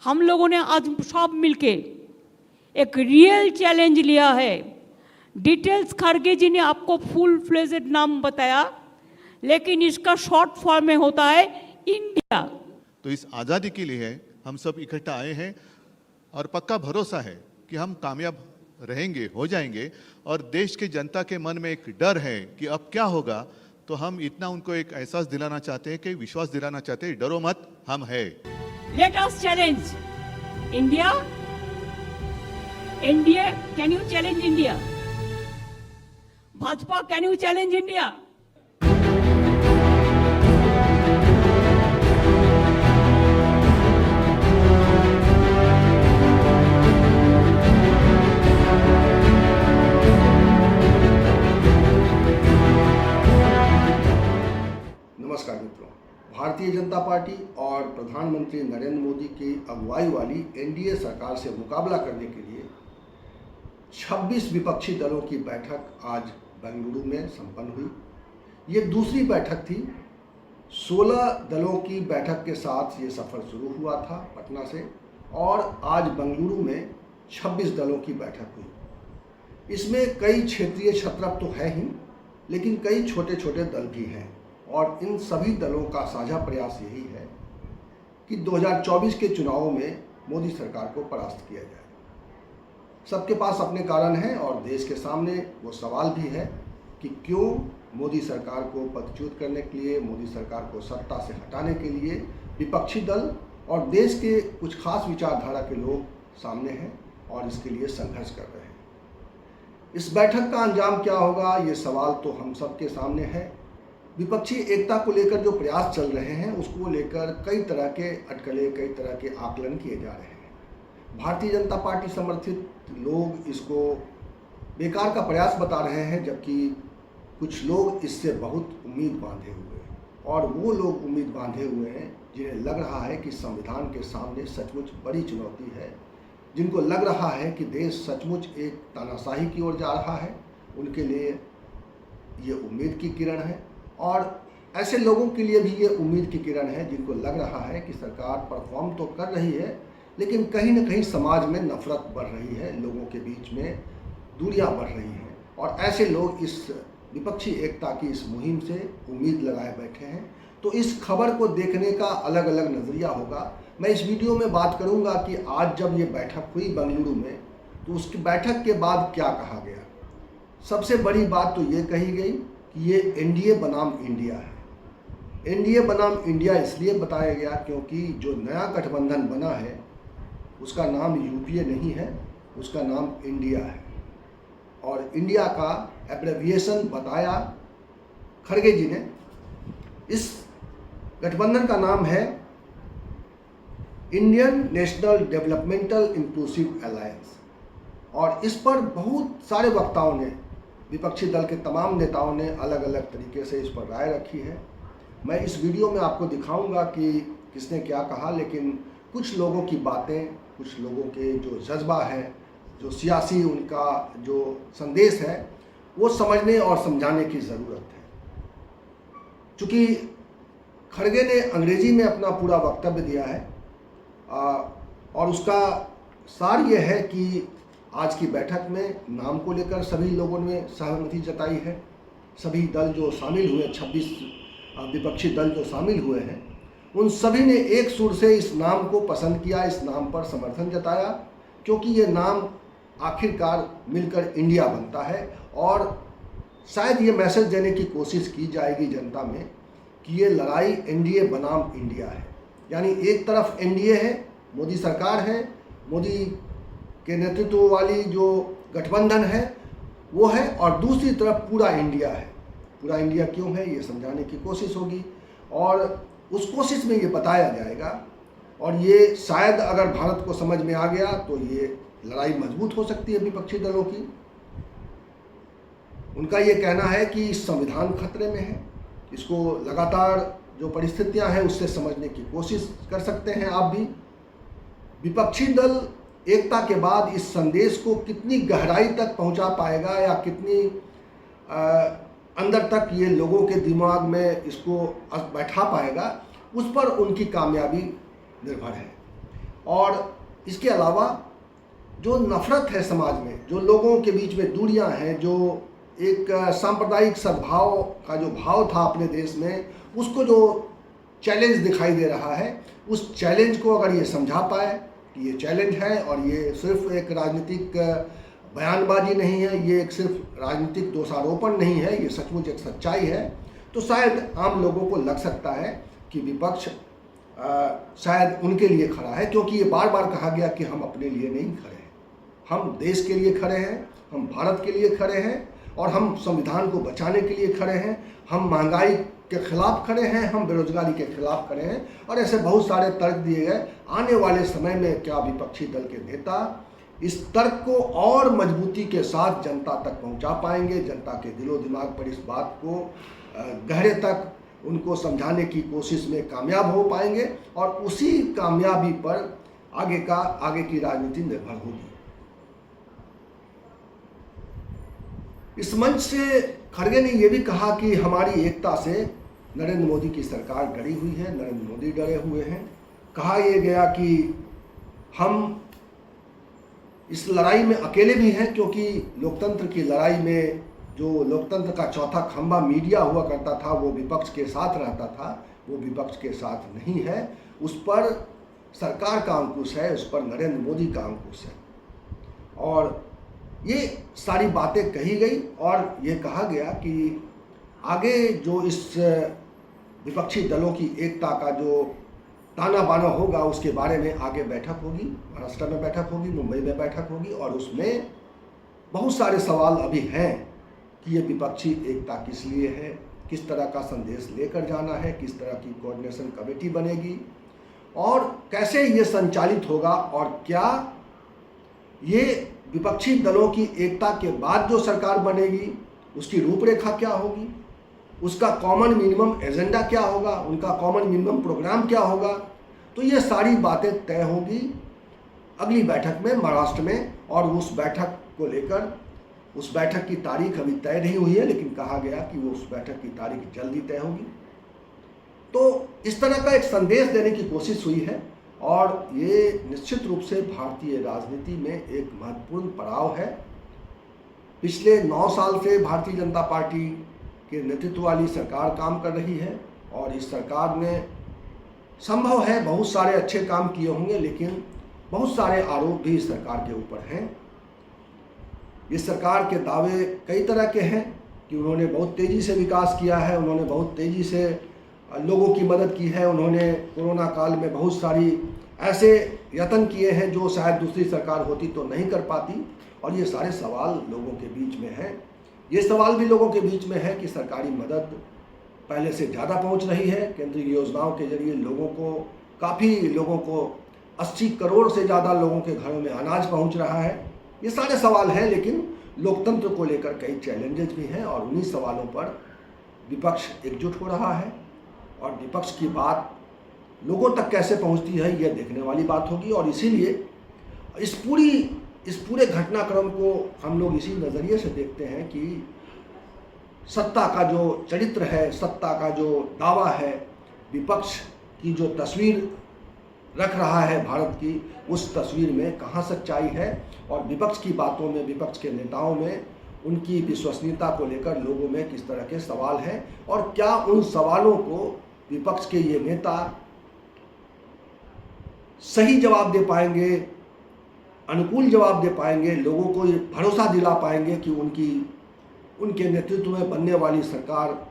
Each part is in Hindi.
हम लोगों ने आज सब मिलके एक रियल चैलेंज लिया है। डिटेल्स खड़गे जी ने आपको फुल फ्लेजेड नाम बताया, लेकिन इसका शॉर्ट फॉर्म में होता है इंडिया। तो इस आज़ादी के लिए हम सब इकट्ठा आए हैं और पक्का भरोसा है कि हम कामयाब रहेंगे, हो जाएंगे। और देश की जनता के मन में एक डर है कि अब क्या होगा, तो हम इतना उनको एक एहसास दिलाना चाहते हैं, कि विश्वास दिलाना चाहते हैं, डरो मत, हम है। Let us challenge India. India, can you challenge India? Bhajpa, can you challenge India? नमस्कार मित्रों, भारतीय जनता पार्टी और प्रधानमंत्री नरेंद्र मोदी की अगुवाई वाली एनडीए सरकार से मुकाबला करने के लिए 26 विपक्षी दलों की बैठक आज बेंगलुरु में संपन्न हुई। ये दूसरी बैठक थी। 16 दलों की बैठक के साथ ये सफ़र शुरू हुआ था पटना से, और आज बेंगलुरु में 26 दलों की बैठक हुई। इसमें कई क्षेत्रीय छत्रप तो है ही, लेकिन कई छोटे छोटे दल भी हैं। और इन सभी दलों का साझा प्रयास यही है कि 2024 के चुनावों में मोदी सरकार को परास्त किया जाए। सबके पास अपने कारण हैं और देश के सामने वो सवाल भी है कि क्यों मोदी सरकार को पदच्युत करने के लिए, मोदी सरकार को सत्ता से हटाने के लिए विपक्षी दल और देश के कुछ खास विचारधारा के लोग सामने हैं और इसके लिए संघर्ष कर रहे हैं। इस बैठक का अंजाम क्या होगा, ये सवाल तो हम सबके सामने है। विपक्षी एकता को लेकर जो प्रयास चल रहे हैं, उसको लेकर कई तरह के अटकलें, कई तरह के आकलन किए जा रहे हैं। भारतीय जनता पार्टी समर्थित लोग इसको बेकार का प्रयास बता रहे हैं, जबकि कुछ लोग इससे बहुत उम्मीद बांधे हुए हैं। और वो लोग उम्मीद बांधे हुए हैं जिन्हें लग रहा है कि संविधान के सामने सचमुच बड़ी चुनौती है, जिनको लग रहा है कि देश सचमुच एक तानाशाही की ओर जा रहा है। उनके लिए ये उम्मीद की किरण है। और ऐसे लोगों के लिए भी ये उम्मीद की किरण है जिनको लग रहा है कि सरकार परफॉर्म तो कर रही है, लेकिन कहीं न कहीं समाज में नफरत बढ़ रही है, लोगों के बीच में दूरियां बढ़ रही हैं। और ऐसे लोग इस विपक्षी एकता की इस मुहिम से उम्मीद लगाए बैठे हैं। तो इस खबर को देखने का अलग अलग नज़रिया होगा। मैं इस वीडियो में बात करूंगा कि आज जब ये बैठक हुई बेंगलुरु में, तो उसकी बैठक के बाद क्या कहा गया। सबसे बड़ी बात तो ये कही गई कि ये एनडीए बनाम इंडिया है। एनडीए बनाम इंडिया इसलिए बताया गया क्योंकि जो नया गठबंधन बना है उसका नाम यूपीए नहीं है, उसका नाम इंडिया है। और इंडिया का एब्रेविएशन बताया खड़गे जी ने। इस गठबंधन का नाम है Indian national developmental inclusive alliance. और इस पर बहुत सारे वक्ताओं ने, विपक्षी दल के तमाम नेताओं ने अलग अलग तरीके से इस पर राय रखी है। मैं इस वीडियो में आपको दिखाऊंगा कि किसने क्या कहा, लेकिन कुछ लोगों की बातें, कुछ लोगों के जो जज्बा है, जो सियासी उनका जो संदेश है, वो समझने और समझाने की ज़रूरत है। चूँकि खड़गे ने अंग्रेजी में अपना पूरा वक्तव्य दिया है और उसका सार ये है कि आज की बैठक में नाम को लेकर सभी लोगों ने सहमति जताई है। सभी दल जो शामिल हुए, 26 विपक्षी दल जो शामिल हुए हैं, उन सभी ने एक सुर से इस नाम को पसंद किया, इस नाम पर समर्थन जताया, क्योंकि ये नाम आखिरकार मिलकर इंडिया बनता है। और शायद ये मैसेज देने की कोशिश की जाएगी जनता में कि ये लड़ाई एनडीए बनाम इंडिया है। यानी एक तरफ एनडीए है, मोदी सरकार है, मोदी के नेतृत्व वाली जो गठबंधन है वो है, और दूसरी तरफ पूरा इंडिया है। पूरा इंडिया क्यों है, ये समझाने की कोशिश होगी और उस कोशिश में ये बताया जाएगा। और ये शायद अगर भारत को समझ में आ गया तो ये लड़ाई मजबूत हो सकती है विपक्षी दलों की। उनका ये कहना है कि संविधान खतरे में है। इसको लगातार जो परिस्थितियां हैं उससे समझने की कोशिश कर सकते हैं आप भी। विपक्षी दल एकता के बाद इस संदेश को कितनी गहराई तक पहुंचा पाएगा या कितनी अंदर तक ये लोगों के दिमाग में इसको बैठा पाएगा, उस पर उनकी कामयाबी निर्भर है। और इसके अलावा जो नफरत है समाज में, जो लोगों के बीच में दूरियां हैं, जो एक सांप्रदायिक सद्भाव का जो भाव था अपने देश में, उसको जो चैलेंज दिखाई दे रहा है, उस चैलेंज को अगर ये समझा पाए कि ये चैलेंज है और ये सिर्फ एक राजनीतिक बयानबाजी नहीं है, ये एक सिर्फ राजनीतिक दोषारोपण नहीं है, ये सचमुच एक सच्चाई है, तो शायद आम लोगों को लग सकता है कि विपक्ष शायद उनके लिए खड़ा है, क्योंकि ये बार बार कहा गया कि हम अपने लिए नहीं खड़े हैं, हम देश के लिए खड़े हैं, हम भारत के लिए खड़े हैं और हम संविधान को बचाने के लिए खड़े हैं, हम महंगाई के खिलाफ खड़े हैं, हम बेरोजगारी के खिलाफ खड़े हैं, और ऐसे बहुत सारे तर्क दिए गए। आने वाले समय में क्या विपक्षी दल के नेता इस तर्क को और मजबूती के साथ जनता तक पहुंचा पाएंगे, जनता के दिलो दिमाग पर इस बात को गहरे तक उनको समझाने की कोशिश में कामयाब हो पाएंगे, और उसी कामयाबी पर आगे की राजनीति निर्भर होगी। इस मंच से खड़गे ने यह भी कहा कि हमारी एकता से नरेंद्र मोदी की सरकार डरी हुई है, नरेंद्र मोदी डरे हुए हैं। कहा यह गया कि हम इस लड़ाई में अकेले भी हैं, क्योंकि लोकतंत्र की लड़ाई में जो लोकतंत्र का चौथा खंभा मीडिया हुआ करता था, वो विपक्ष के साथ रहता था, वो विपक्ष के साथ नहीं है, उस पर सरकार का अंकुश है, उस पर नरेंद्र मोदी का अंकुश है। और ये सारी बातें कही गई और ये कहा गया कि आगे जो इस विपक्षी दलों की एकता का जो ताना बाना होगा, उसके बारे में आगे बैठक होगी, महाराष्ट्र में बैठक होगी, मुंबई में बैठक होगी, और उसमें बहुत सारे सवाल अभी हैं कि ये विपक्षी एकता किस लिए है, किस तरह का संदेश लेकर जाना है, किस तरह की कोऑर्डिनेशन कमेटी बनेगी और कैसे ये संचालित होगा, और क्या ये विपक्षी दलों की एकता के बाद जो सरकार बनेगी उसकी रूपरेखा क्या होगी, उसका कॉमन मिनिमम एजेंडा क्या होगा, उनका कॉमन मिनिमम प्रोग्राम क्या होगा। तो ये सारी बातें तय होगी अगली बैठक में महाराष्ट्र में, और उस बैठक को लेकर, उस बैठक की तारीख अभी तय नहीं हुई है, लेकिन कहा गया कि वो उस बैठक की तारीख जल्दी तय होगी। तो इस तरह का एक संदेश देने की कोशिश हुई है, और ये निश्चित रूप से भारतीय राजनीति में एक महत्वपूर्ण पड़ाव है। पिछले 9 साल से भारतीय जनता पार्टी के नेतृत्व वाली सरकार काम कर रही है, और इस सरकार ने संभव है बहुत सारे अच्छे काम किए होंगे, लेकिन बहुत सारे आरोप भी इस सरकार के ऊपर हैं। इस सरकार के दावे कई तरह के हैं कि उन्होंने बहुत तेज़ी से विकास किया है, उन्होंने बहुत तेज़ी से लोगों की मदद की है, उन्होंने कोरोना काल में बहुत सारी ऐसे यत्न किए हैं जो शायद दूसरी सरकार होती तो नहीं कर पाती। और ये सारे सवाल लोगों के बीच में हैं। ये सवाल भी लोगों के बीच में है कि सरकारी मदद पहले से ज़्यादा पहुंच रही है, केंद्रीय योजनाओं के जरिए काफ़ी लोगों को 80 करोड़ से ज़्यादा लोगों के घरों में अनाज पहुंच रहा है। ये सारे सवाल हैं, लेकिन लोकतंत्र को लेकर कई चैलेंजेस भी हैं, और उन्हीं सवालों पर विपक्ष एकजुट हो रहा है, और विपक्ष की बात लोगों तक कैसे पहुंचती है यह देखने वाली बात होगी। और इसीलिए इस पूरे घटनाक्रम को हम लोग इसी नज़रिए से देखते हैं कि सत्ता का जो चरित्र है, सत्ता का जो दावा है, विपक्ष की जो तस्वीर रख रहा है भारत की, उस तस्वीर में कहाँ सच्चाई है, और विपक्ष की बातों में, विपक्ष के नेताओं में उनकी विश्वसनीयता को लेकर लोगों में किस तरह के सवाल हैं, और क्या उन सवालों को विपक्ष के ये नेता सही जवाब दे पाएंगे, अनुकूल जवाब दे पाएंगे, लोगों को ये भरोसा दिला पाएंगे कि उनके नेतृत्व में बनने वाली सरकार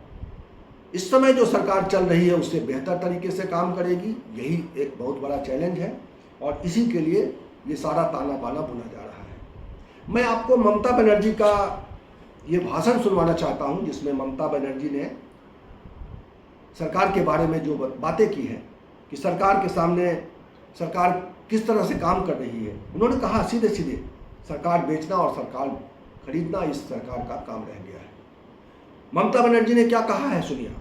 इस समय जो सरकार चल रही है उससे बेहतर तरीके से काम करेगी। यही एक बहुत बड़ा चैलेंज है, और इसी के लिए ये सारा ताना बाना बुना जा रहा है। मैं आपको ममता बनर्जी का ये भाषण सुनवाना चाहता हूँ, जिसमें ममता बनर्जी ने सरकार के बारे में जो बातें की हैं कि सरकार के सामने सरकार किस तरह से काम कर रही है। उन्होंने कहा सीधे सीधे सरकार बेचना और सरकार खरीदना इस सरकार का काम रह गया है। ममता बनर्जी ने क्या कहा है, सुनिए।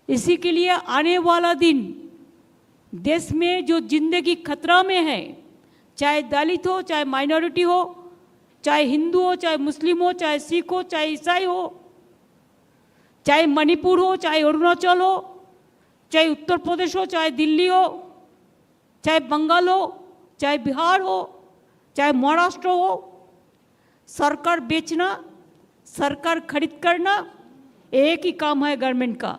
इसी के लिए आने वाला दिन देश में जो जिंदगी खतरा में है, चाहे दलित हो, चाहे माइनॉरिटी हो, चाहे हिंदू हो, चाहे मुस्लिम हो, चाहे सिख हो, चाहे ईसाई हो, चाहे मणिपुर हो, चाहे अरुणाचल हो, चाहे उत्तर प्रदेश हो, चाहे दिल्ली हो, चाहे बंगाल हो, चाहे बिहार हो, चाहे महाराष्ट्र हो, सरकार बेचना, सरकार खरीद करना एक ही काम है गवर्नमेंट का।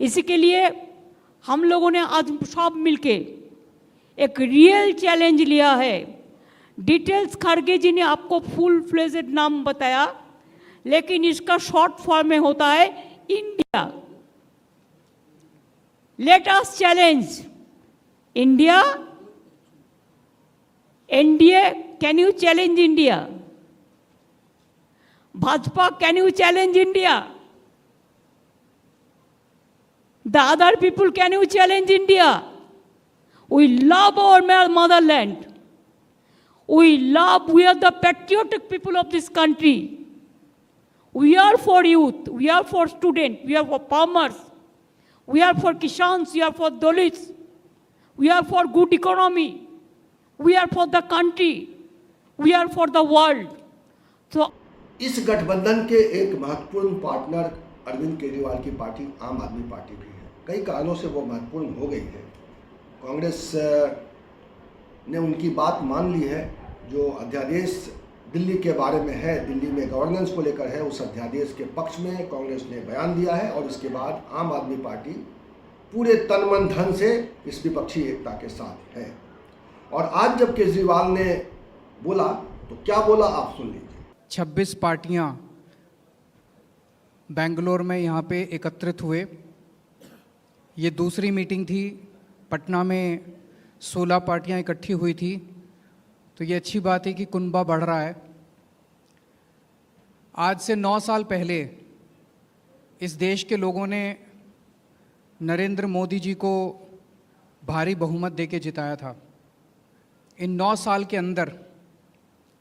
इसी के लिए हम लोगों ने आज सब मिलके एक रियल चैलेंज लिया है। डिटेल्स खड़गे जी ने आपको फुल फ्लेजेड नाम बताया, लेकिन इसका शॉर्ट फॉर्म में होता है India. Let us challenge India. NDA, can you challenge India? Bhajpa, can you challenge India? The other people, can you challenge India? We love our motherland. We are the patriotic people of this country. We are for youth, we are for students, we are for farmers, we are for Kishans, we are for Dalits, we are for good economy, we are for the country, we are for the world. So, इस गठबंधन के एक महत्वपूर्ण पार्टनर अरविंद केजरीवाल की पार्टी आम आदमी पार्टी भी है। कई कारणों से वो महत्वपूर्ण हो गई है। कांग्रेस ने उनकी बात मान ली है। जो अध्यादेश दिल्ली के बारे में है, दिल्ली में गवर्नेंस को लेकर है, उस अध्यादेश के पक्ष में कांग्रेस ने बयान दिया है और इसके बाद आम आदमी पार्टी पूरे तन मन धन से इस विपक्षी एकता के साथ है। और आज जब केजरीवाल ने बोला तो क्या बोला, आप सुन लीजिए। 26 पार्टियां बेंगलोर में यहाँ पे एकत्रित हुए। ये दूसरी मीटिंग थी। पटना में 16 पार्टियां इकट्ठी हुई थी। तो ये अच्छी बात है कि कुनबा बढ़ रहा है। आज से 9 साल पहले इस देश के लोगों ने नरेंद्र मोदी जी को भारी बहुमत देके जिताया था। इन 9 साल के अंदर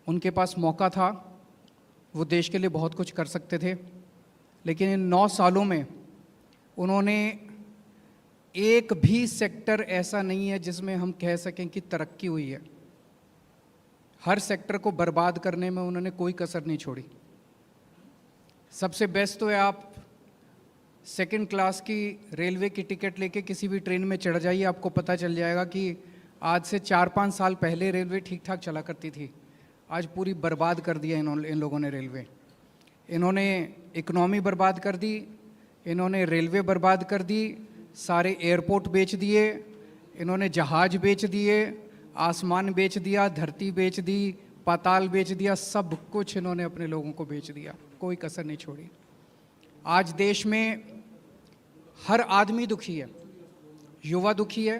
उनके पास मौका था, वो देश के लिए बहुत कुछ कर सकते थे, लेकिन इन 9 सालों में उन्होंने एक भी सेक्टर ऐसा नहीं है जिसमें हम कह सकें कि तरक्की हुई है। हर सेक्टर को बर्बाद करने में उन्होंने कोई कसर नहीं छोड़ी। सबसे बेस्ट तो है आप सेकंड क्लास की रेलवे की टिकट लेके किसी भी ट्रेन में चढ़ जाइए, आपको पता चल जाएगा कि आज से 4-5 साल पहले रेलवे ठीक ठाक चला करती थी। आज पूरी बर्बाद कर दिया इन लोगों ने रेलवे। इन्होंने इकोनॉमी बर्बाद कर दी, इन्होंने रेलवे बर्बाद कर दी, सारे एयरपोर्ट बेच दिए, इन्होंने जहाज बेच दिए, आसमान बेच दिया, धरती बेच दी, पाताल बेच दिया, सब कुछ इन्होंने अपने लोगों को बेच दिया, कोई कसर नहीं छोड़ी। आज देश में हर आदमी दुखी है। युवा दुखी है,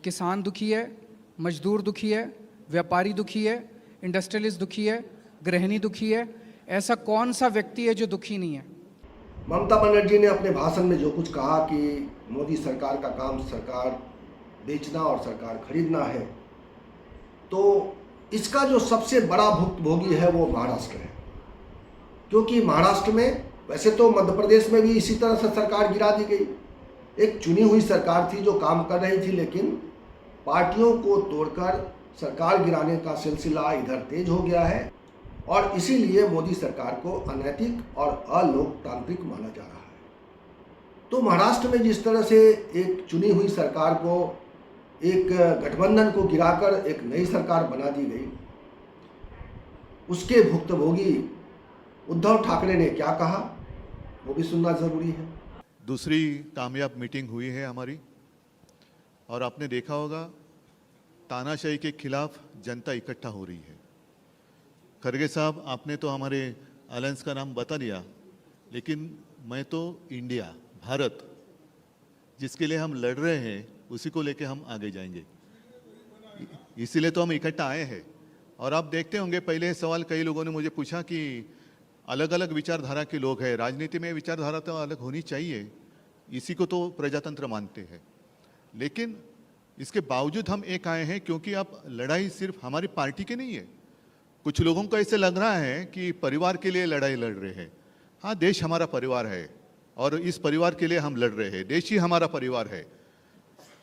किसान दुखी है, मजदूर दुखी है, व्यापारी दुखी है, इंडस्ट्रियलिस्ट दुखी है, गृहिणी दुखी है। ऐसा कौन सा व्यक्ति है जो दुखी नहीं है? ममता बनर्जी ने अपने भाषण में जो कुछ कहा कि मोदी सरकार का काम सरकार बेचना और सरकार खरीदना है, तो इसका जो सबसे बड़ा भुक्तभोगी है वो महाराष्ट्र है। क्योंकि महाराष्ट्र में, वैसे तो मध्य प्रदेश में भी इसी तरह से सरकार गिरा दी गई। एक चुनी हुई सरकार थी जो काम कर रही थी, लेकिन पार्टियों को तोड़कर सरकार गिराने का सिलसिला इधर तेज हो गया है और इसीलिए मोदी सरकार को अनैतिक और अलोकतांत्रिक माना जा रहा है। तो महाराष्ट्र में जिस तरह से एक चुनी हुई सरकार को, एक गठबंधन को गिराकर एक नई सरकार बना दी गई, उसके भुक्तभोगी उद्धव ठाकरे ने क्या कहा वो भी सुनना जरूरी है। दूसरी कामयाब मीटिंग हुई है हमारी, और आपने देखा होगा तानाशाही के खिलाफ जनता इकट्ठा हो रही है। खरगे साहब, आपने तो हमारे अलायंस का नाम बता दिया, लेकिन मैं तो इंडिया, भारत, जिसके लिए हम लड़ रहे हैं, उसी को लेके हम आगे जाएंगे। इसीलिए तो हम इकट्ठा आए हैं। और आप देखते होंगे, पहले सवाल कई लोगों ने मुझे पूछा कि अलग अलग विचारधारा के लोग हैं, राजनीति में विचारधारा तो अलग होनी चाहिए, इसी को तो प्रजातंत्र मानते हैं। लेकिन इसके बावजूद हम एक आए हैं क्योंकि अब लड़ाई सिर्फ हमारी पार्टी की नहीं है। कुछ लोगों को ऐसे लग रहा है कि परिवार के लिए लड़ाई लड़ रहे हैं। हाँ, देश हमारा परिवार है और इस परिवार के लिए हम लड़ रहे हैं। देश ही हमारा परिवार है,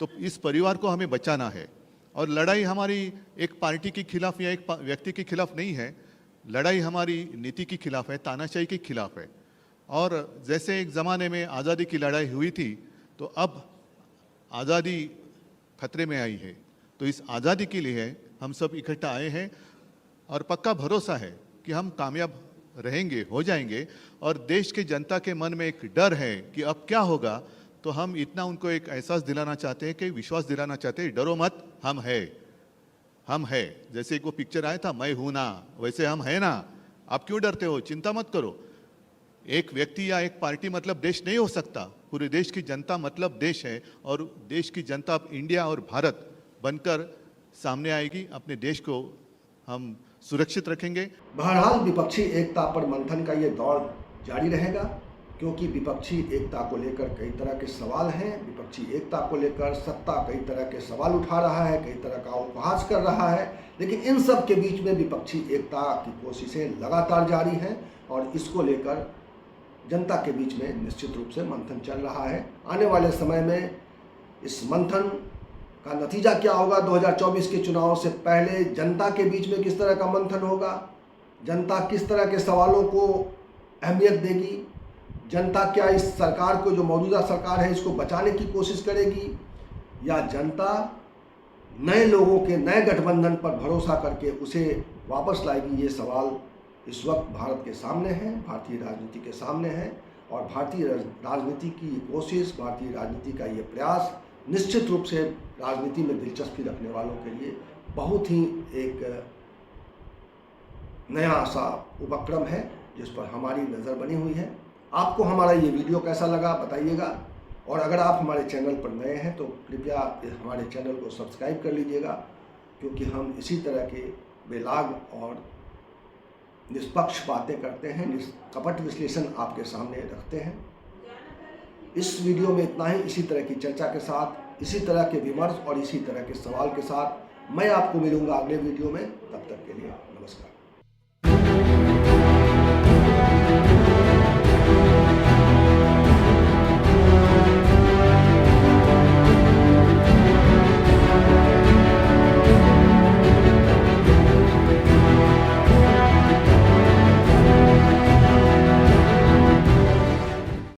तो इस परिवार को हमें बचाना है। और लड़ाई हमारी एक पार्टी के खिलाफ या एक व्यक्ति के खिलाफ नहीं है, लड़ाई हमारी नीति के खिलाफ है, तानाशाही के खिलाफ है। और जैसे एक ज़माने में आज़ादी की लड़ाई हुई थी, तो अब आज़ादी खतरे में आई है। तो इस आज़ादी के लिए हम सब इकट्ठा आए हैं और पक्का भरोसा है कि हम कामयाब रहेंगे, हो जाएंगे। और देश की जनता के मन में एक डर है कि अब क्या होगा, तो हम इतना उनको एक एहसास दिलाना चाहते हैं, कि विश्वास दिलाना चाहते हैं, डरो मत, हम है। जैसे एक वो पिक्चर आया था मैं हूं ना, वैसे हम है ना, आप क्यों डरते हो, चिंता मत करो। एक व्यक्ति या एक पार्टी मतलब देश नहीं हो सकता, पूरे देश की जनता मतलब देश है। और देश की जनता अब इंडिया और भारत बनकर सामने आएगी। अपने देश को हम सुरक्षित रखेंगे। बहरहाल विपक्षी एकता पर मंथन का ये दौर जारी रहेगा, क्योंकि विपक्षी एकता को लेकर कई तरह के सवाल हैं। विपक्षी एकता को लेकर सत्ता कई तरह के सवाल उठा रहा है, कई तरह का उपहास कर रहा है, लेकिन इन सब के बीच में विपक्षी एकता की कोशिशें लगातार जारी हैं और इसको लेकर जनता के बीच में निश्चित रूप से मंथन चल रहा है। आने वाले समय में इस मंथन का नतीजा क्या होगा, 2024 के चुनाव से पहले जनता के बीच में किस तरह का मंथन होगा, जनता किस तरह के सवालों को अहमियत देगी, जनता क्या इस सरकार को, जो मौजूदा सरकार है, इसको बचाने की कोशिश करेगी, या जनता नए लोगों के नए गठबंधन पर भरोसा करके उसे वापस लाएगी। ये सवाल इस वक्त भारत के सामने है, भारतीय राजनीति के सामने है। और भारतीय राजनीति की कोशिश, भारतीय राजनीति का ये प्रयास निश्चित रूप से राजनीति में दिलचस्पी रखने वालों के लिए बहुत ही एक नया सा उपक्रम है, जिस पर हमारी नज़र बनी हुई है। आपको हमारा ये वीडियो कैसा लगा बताइएगा, और अगर आप हमारे चैनल पर नए हैं तो कृपया हमारे चैनल को सब्सक्राइब कर लीजिएगा, क्योंकि हम इसी तरह के बेलाग और निष्पक्ष बातें करते हैं, निष्कपट विश्लेषण आपके सामने रखते हैं। इस वीडियो में इतना ही। इसी तरह की चर्चा के साथ, इसी तरह के विमर्श और इसी तरह के सवाल के साथ मैं आपको मिलूंगा अगले वीडियो में। तब तक के लिए नमस्कार।